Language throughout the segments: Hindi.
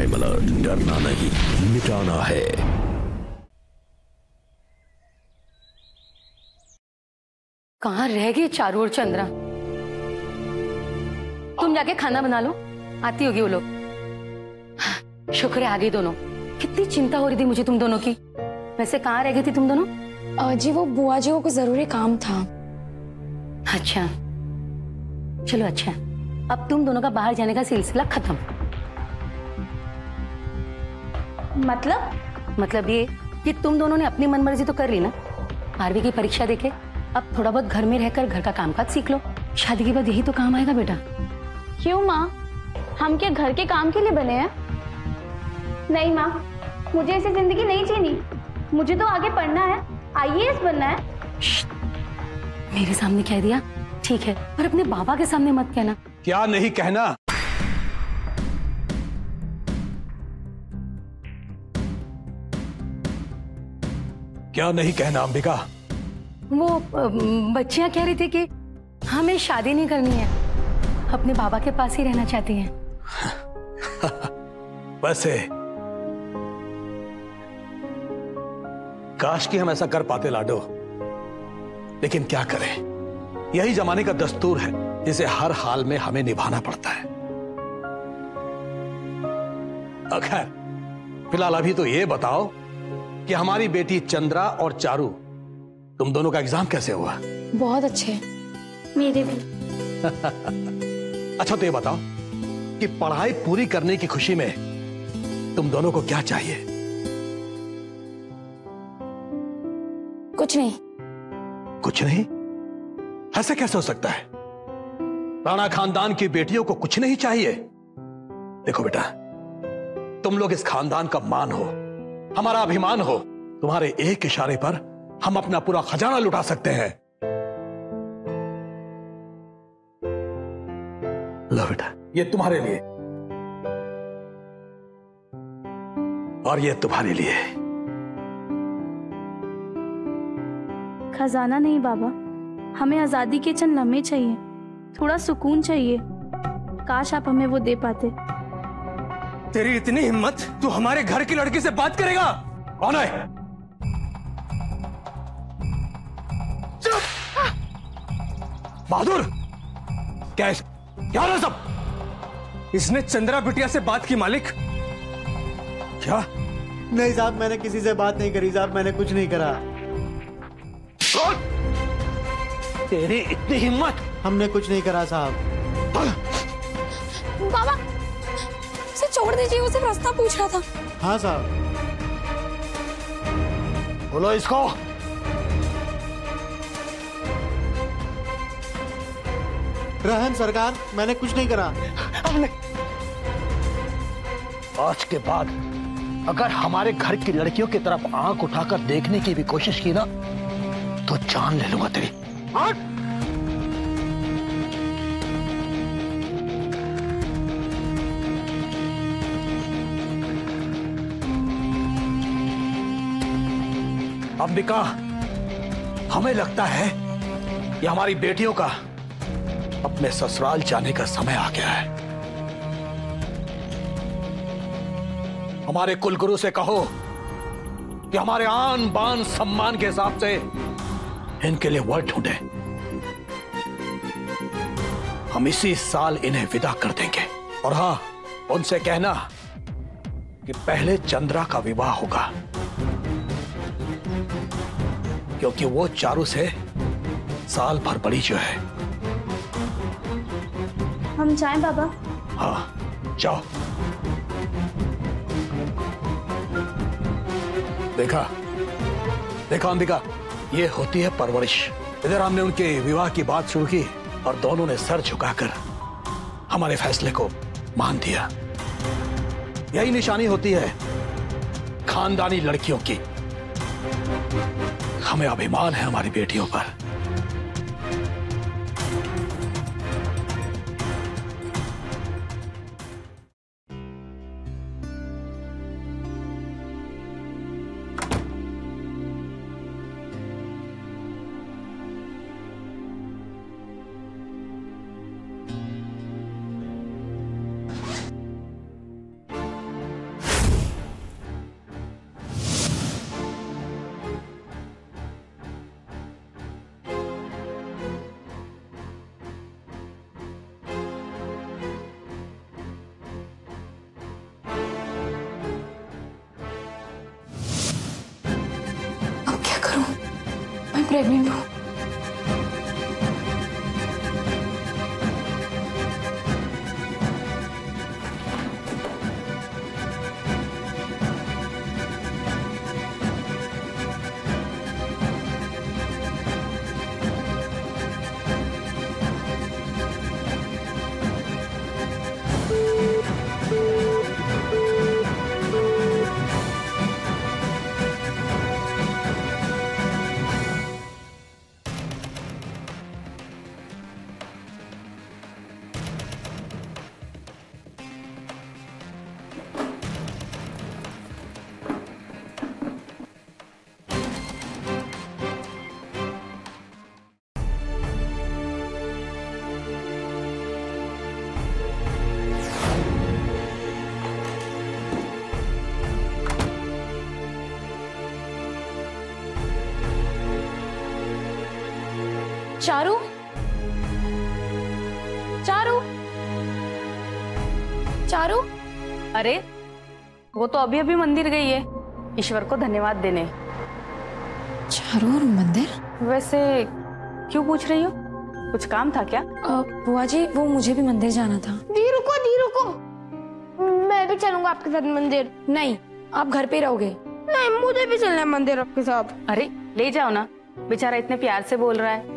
क्राइम अलर्ट, डरना नहीं, मिटाना है। कहाँ रह गए चारू और चंद्रा? तुम जाके खाना बना लो, आती होगी वो लोग। शुक्र है आ गई दोनों। कितनी चिंता हो रही थी मुझे तुम दोनों की। वैसे कहाँ रह गई थी तुम दोनों? जी वो बुआ जी को कुछ जरूरी काम था। अच्छा चलो अच्छा, अब तुम दोनों का बाहर जाने का सिलसिला खत्म। मतलब ये कि तुम दोनों ने अपनी मनमर्जी तो कर ली ना। 12वीं की परीक्षा देके अब थोड़ा बहुत घर में रहकर घर का कामकाज सीख लो। शादी के बाद यही तो काम आएगा बेटा। क्यों माँ, हम क्या घर के काम के लिए बने हैं? नहीं माँ, मुझे ऐसी जिंदगी नहीं जीनी। मुझे तो आगे पढ़ना है, IAS बनना है। मेरे सामने कह दिया ठीक है, पर अपने बाबा के सामने मत कहना। क्या नहीं कहना? क्या नहीं कहना अंबिका? वो बच्चियां कह रही थी कि हमें शादी नहीं करनी है, अपने बाबा के पास ही रहना चाहती हैं। वैसे काश कि हम ऐसा कर पाते लाडो, लेकिन क्या करें, यही जमाने का दस्तूर है जिसे हर हाल में हमें निभाना पड़ता है। खैर फिलहाल अभी तो ये बताओ कि हमारी बेटी चंद्रा और चारू, तुम दोनों का एग्जाम कैसे हुआ? बहुत अच्छे। मेरे भी। अच्छा तो ये बताओ कि पढ़ाई पूरी करने की खुशी में तुम दोनों को क्या चाहिए? कुछ नहीं। कुछ नहीं? ऐसे कैसे हो सकता है? राणा खानदान की बेटियों को कुछ नहीं चाहिए? देखो बेटा, तुम लोग इस खानदान का मान हो, हमारा अभिमान हो। तुम्हारे एक इशारे पर हम अपना पूरा खजाना लुटा सकते हैं। लो बेटा, ये तुम्हारे लिए और ये तुम्हारे लिए। खजाना नहीं बाबा, हमें आजादी के चंद लम्हे चाहिए, थोड़ा सुकून चाहिए। काश आप हमें वो दे पाते। तेरी इतनी हिम्मत, तू हमारे घर की लड़की से बात करेगा? कौन है? चुप! बहादुर, क्या हो रहा सब? इसने चंद्रा बिटिया से बात की मालिक। क्या? नहीं साहब, मैंने किसी से बात नहीं करी साहब, मैंने कुछ नहीं करा। तेरी इतनी हिम्मत? हमने कुछ नहीं करा साहब। बाबा उसे छोड़ दीजिए, उसे रास्ता पूछ रहा था। हाँ साहब। बोलो इसको। रहन सरकार, मैंने कुछ नहीं करा। हमने आज के बाद अगर हमारे घर की लड़कियों की तरफ आंख उठाकर देखने की भी कोशिश की ना, तो जान ले लूंगा तेरी। अंबिका, हमें लगता है कि हमारी बेटियों का अपने ससुराल जाने का समय आ गया है। हमारे कुलगुरु से कहो कि हमारे आन बान सम्मान के हिसाब से इनके लिए वर्ड ढूंढे। हम इसी साल इन्हें विदा कर देंगे। और हाँ, उनसे कहना कि पहले चंद्रा का विवाह होगा, क्योंकि वो चारू से साल भर बड़ी जो है। हम जाएं बाबा? हाँ जाओ। देखा अंबिका, ये होती है परवरिश। इधर हमने उनके विवाह की बात शुरू की और दोनों ने सर झुकाकर हमारे फैसले को मान दिया। यही निशानी होती है खानदानी लड़कियों की। हमें अभिमान है हमारी बेटियों पर। प्रेग्नेंट हूँ। चारू, चारू, चारू। अरे वो तो अभी अभी मंदिर गई है ईश्वर को धन्यवाद देने। चारू और मंदिर? वैसे क्यों पूछ रही हो? कुछ काम था क्या? बुआ जी, वो मुझे भी मंदिर जाना था। दी रुको, मैं भी चलूंगा आपके साथ मंदिर। नहीं, आप घर पे रहोगे। नहीं, मुझे भी चलना है मंदिर आपके साथ। अरे ले जाओ ना, बेचारा इतने प्यार से बोल रहा है।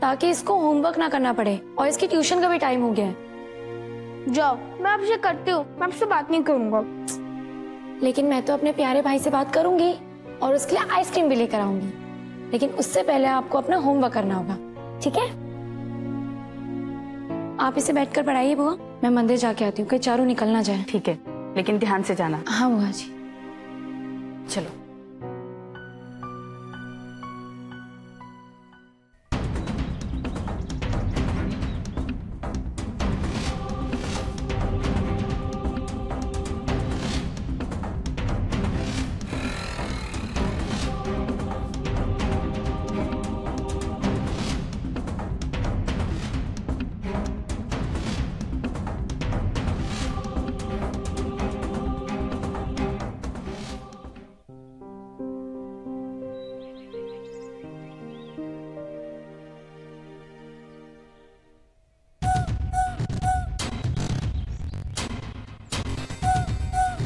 ताकि इसको होमवर्क ना करना पड़े, और इसकी ट्यूशन का भी टाइम हो गया है। जाओ, मैं आपसे करती हूँ, मैं आपसे बात नहीं करूंगा। लेकिन मैं तो अपने प्यारे भाई से बात करूंगी और उसके लिए आइसक्रीम भी लेकर आऊंगी। लेकिन उससे पहले आपको अपना होमवर्क करना होगा, ठीक है? आप इसे बैठकर पढ़ाइए बुआ, मैं मंदिर जाके आती हूँ, कहीं चारू निकल ना जाए। ठीक है, लेकिन ध्यान से जाना। हाँ बुआ जी। चलो।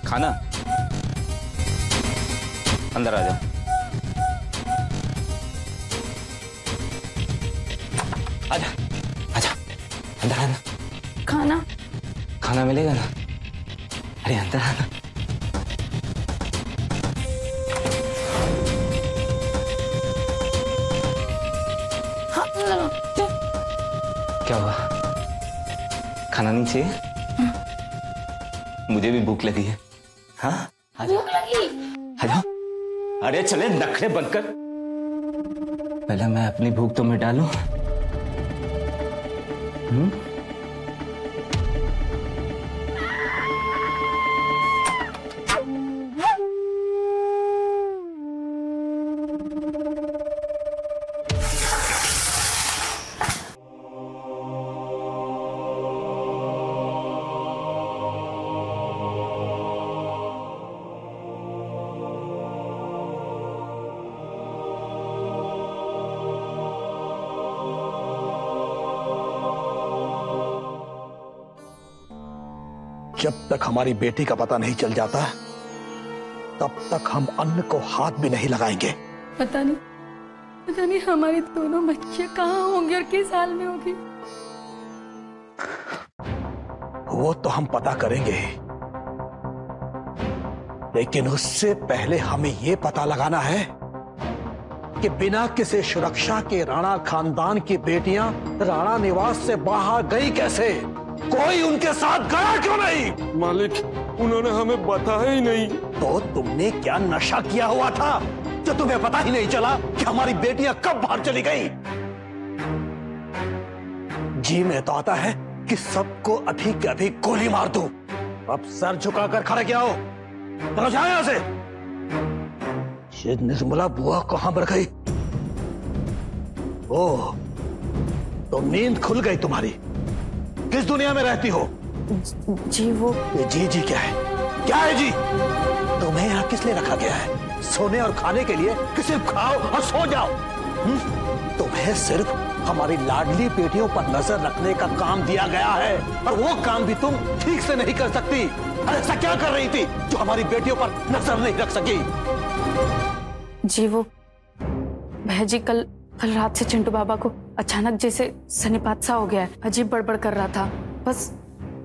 खाना, अंदर आ जाओ। आजा, आजा, अंदर आना। खाना? खाना मिलेगा ना? अरे अंदर आना। हाँ, क्या हुआ? खाना नहीं चाहिए? मुझे भी भूख लगी है। हाँ, भूख लगी? आ जाओ। अरे चले, नखरे बंद कर। पहले मैं अपनी भूख तो मिटा लूं। जब तक हमारी बेटी का पता नहीं चल जाता, तब तक हम अन्न को हाथ भी नहीं लगाएंगे। पता नहीं हमारे दोनों बच्चे कहाँ होंगे और किस हाल में होंगे। वो तो हम पता करेंगे ही, लेकिन उससे पहले हमें ये पता लगाना है कि बिना किसी सुरक्षा के राणा खानदान की बेटियां राणा निवास से बाहर गई कैसे? कोई उनके साथ गया क्यों नहीं? मालिक, उन्होंने हमें बताया ही नहीं। तो तुमने क्या नशा किया हुआ था जो तुम्हें पता ही नहीं चला कि हमारी बेटियां कब बाहर चली गई? जी में तो आता है कि सबको अभी के अभी गोली मार दूं। अब सर झुकाकर खड़े क्या हो? चलो जाओ यहां से। ये निर्मला बुआ कहां मर गई? ओह, तो नींद खुल गई तुम्हारी। किस दुनिया में रहती हो? जी वो ये जी क्या है? क्या है जी? तुम्हें यहाँ किस लिए रखा गया है? सोने और खाने के लिए कि सिर्फ खाओ और सो जाओ? तुम्हें सिर्फ हमारी लाडली बेटियों पर नजर रखने का काम दिया गया है, और वो काम भी तुम ठीक से नहीं कर सकती। ऐसा क्या कर रही थी जो हमारी बेटियों पर नजर नहीं रख सकी? जी वो बहजी कल रात से चिंटू बाबा को अचानक जैसे सन्निपात सा हो गया है, अजीब बड़बड़ कर रहा था। बस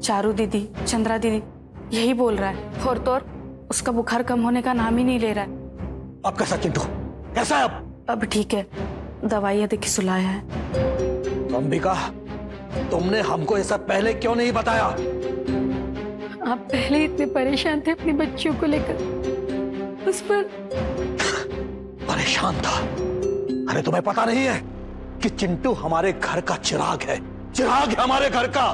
चारू दीदी, चंद्रा दीदी यही बोल रहा है, और तो और उसका बुखार कम होने का नाम ही नहीं ले रहा है। अब कैसा चिंटू, कैसा है अब ठीक है, दवाइयाँ देके सुलाया है। अंबिका, तुमने हमको ये सब पहले क्यों नहीं बताया? आप पहले इतने परेशान थे अपनी बच्चियों को लेकर, उस पर परेशान था। अरे तुम्हें पता नहीं है कि चिंटू हमारे घर का चिराग है, चिराग है हमारे घर का।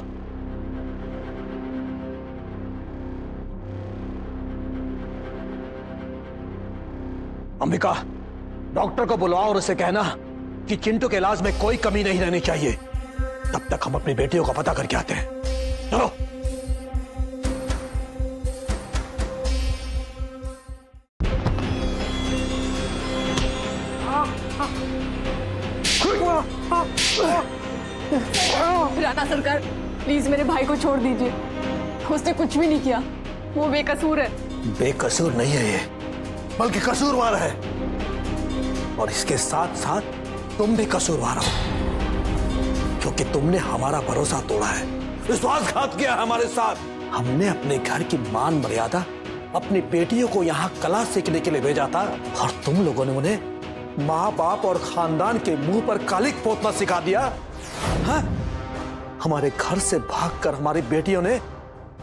अंबिका, डॉक्टर को बुलाओ और उसे कहना कि चिंटू के इलाज में कोई कमी नहीं रहनी चाहिए। तब तक हम अपनी बेटियों का पता करके आते हैं। चलो। राणा सरकार, प्लीज मेरे भाई को छोड़ दीजिए, उसने कुछ भी नहीं किया, वो बेकसूर है। बेकसूर नहीं है ये, बल्कि कसूरवार है, और इसके साथ साथ तुम भी कसूरवार हो, क्योंकि तुमने हमारा भरोसा तोड़ा है, विश्वासघात किया हमारे साथ। हमने अपने घर की मान मर्यादा, अपनी बेटियों को यहाँ कला सीखने के लिए भेजा था, और तुम लोगों ने उन्हें माँ बाप और खानदान के मुंह पर कालिक पोतना सिखा दिया। हाँ? हमारे घर से भागकर हमारी बेटियों ने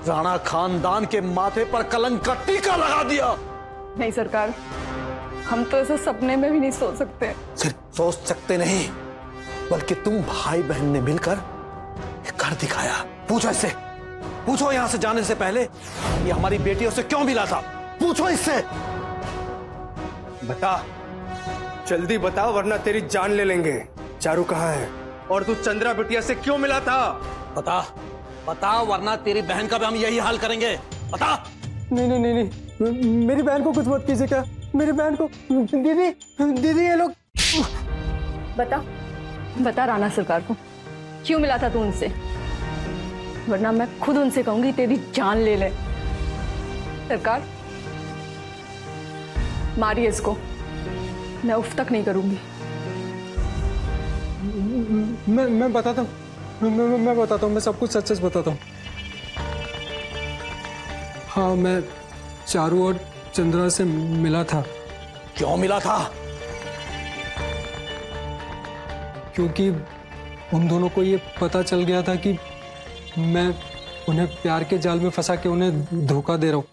राणा खानदान के माथे पर कलंक का टीका लगा दिया। नहीं सरकार, हम तो ऐसे सपने में भी नहीं सोच सकते। सिर्फ सोच सकते नहीं, बल्कि तुम भाई बहन ने मिलकर कर दिखाया। पूछो इससे, पूछो यहां से जाने से पहले ये हमारी बेटियों से क्यों मिला था, पूछो इससे। बता, जल्दी बता, वरना तेरी जान ले लेंगे। चारू कहाँ है? और तू चंद्रा बिटिया से क्यों मिला था? बता, बता, वरना तेरी बहन का भी हम यही हाल करेंगे। बता। नहीं नहीं नहीं नहीं, मेरी बहन को कुछ मत कीजिए। क्या मेरी बहन को? दीदी, दीदी ये लोग। बता, बता राणा सरकार को क्यों मिला था तू उनसे, वरना मैं खुद उनसे कहूंगी तेरी जान ले ले। सरकार, मारिए इसको, मैं उफ तक नहीं करूंगी। मैं बताता हूँ, मैं बताता हूँ, मैं सब कुछ सच सच बताता हूँ। हाँ, मैं चारू और चंद्रा से मिला था। क्यों मिला था? क्योंकि उन दोनों को ये पता चल गया था कि मैं उन्हें प्यार के जाल में फंसा के उन्हें धोखा दे रहा हूँ।